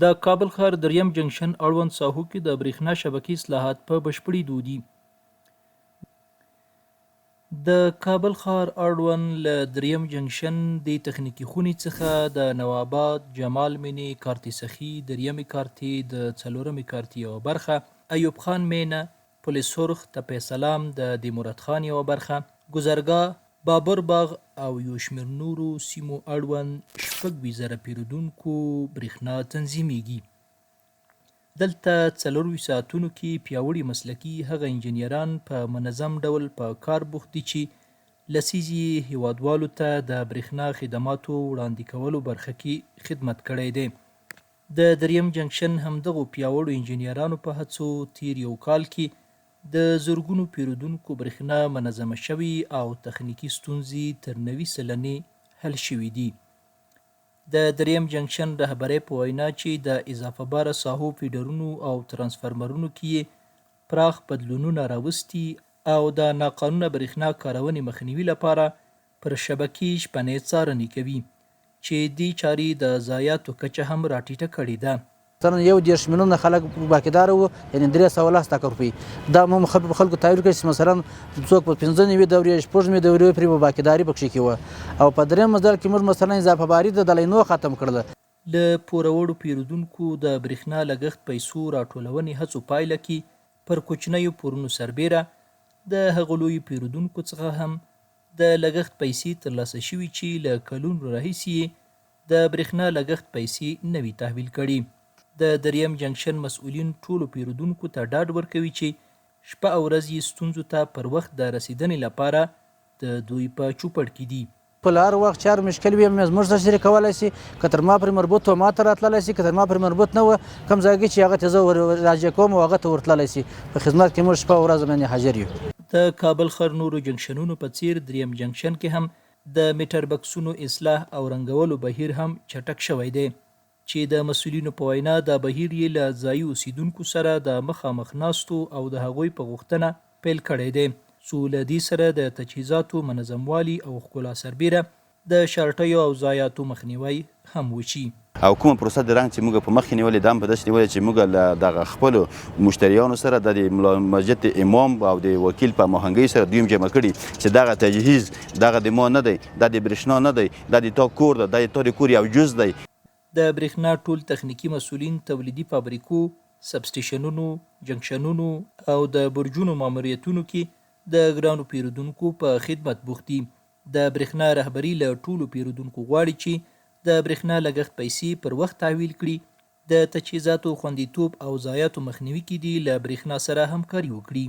د کابل ښار دریم جنکشن اړوند ساحو کې د برېښنا شبکې اصلاحات په بشپړېدو دي. د کابل ښار اړوند له دریم جنکشن د تخنیکي خونې څخه د نواباد، جمال مینې، کارتي سخي، دریمې کارتي، د څلورمې کارتي یوه برخه، ایوب خان مینه، پل سرخ، تپه سلام، د دیمراد خان یوه برخه، ګذرګاه، بابر باغ او یو شمېر نورو سیمو اړوند 6,000 پیرودونکو برېښنا تنظیمیږي. دلته 24 ساعتونو کې پیاوړي مسلکي هغه انجینران په منظم ډول په کار بوخت دي چې لسیزې هیوادوالو ته د برېښنا خدماتو وړاندې کولو برخه کې خدمت کړی دی. د دریم جنکشن همدغو پیاوړو انجینرانو په هڅو تیر یو کال کې د زرګونو پیرودونکو برېښنا منظمه شوي او تخنیکي ستونزې تر 90 سلنې حل شوي دي. د دریم جنکشن رهبرۍ په وینا چې د اضافه باره ساحو فیډرونو او ترانسفارمرونو کې پراخ بدلونونه راوستي او د ناقانونه برېښنا کارونې مخنیوي لپاره پر شبکې شپنۍ څارنې کوي چې دې چارې د ضایعاتو کچه هم راټیټه کړې ده. مثلا 1.5 میلیونه خلک باکیدار وو، یعنې 310 روپۍ. دا مو خلکو تعبیر کړي چې مثلا څوک په 15 دورې 6 دورې پرې به باکیداري پکښې کوي، او په درېیم مزل کې موږ مثلا اضافه باري د لینو ختم کړله. له پوروړو پیرودونکو د برېښنا لګښت پیسو راټولونې هڅو پایله کې پر کوچنیو پورونو سربیره د هغو لویو پیرودونکو څخه هم د لګښت پیسې ترلاسه شوي چې له کلونو راهیسې د برېښنا لګښت پیسې نه وي تحویل کړي. د دریم جنکشن مسؤلین ټولو پیرودونکو ته ډاډ ورکوي چې شپه او ورځ یې ستونزو ته پر وخت د رسیدنې لپاره د دوی په چوپړ کې دي. په هر وخت چار مشکل وي زموږ سره شریکولی شي، که تر ما پرې مربوط و ما ته راتللی شي، که تر ما پرې مربوط نه و کوم ځای کې چې هغه ته زه راجع کوم او هغه ته ورتللی شي. په خدمت کې موږ شپه او ورځ باندې حاضر یو. د کابل ښار نورو جنکشنونو په څیر دریم جنکشن کې هم د میټر بکسونو اصلاح او رنګولو بهیر هم چټک شوی دی چې د مسؤلینو په وینا دا بهیر یې له ځایي اوسیدونکو سره د مخامخ ناستو او د هغوی په غوښتنه پیل کړی دی، څو له دې سره د تجهیزاتو منظموالي او ښکلا سربیره د شارټیو او ضایعاتو مخنیوی هم وشي. او کومه پروسه د رنګ چې موږ په مخکې نیولې دا هم په داسې نیولې چې موږ له دغه خپلو مشتریانو سره د مسجد امام او د وکیل په هماهنګۍ سره دوی هم جمع کړي چې دغه تجهیز دغه د ما نه دی، دا د برېښنا نه دی، دا د تا کور ده، دا د تا د کور یو جز دی. د برېښنا ټول تخنیکي مسؤلین تولیدي فابریکو، سبسټیشنونو، جنکشنونو او د برجونو ماموریتونو کې د ګرانو پیرودونکو په خدمت بوخت دي. د برېښنا رهبري له ټولو پیرودونکو غواړي چې د برېښنا لګښت پیسې پر وخت تحویل کړي، د تجهیزاتو خوندیتوب او ضایعاتو مخنیوي کې دې له برېښنا سره همکاري وکړي.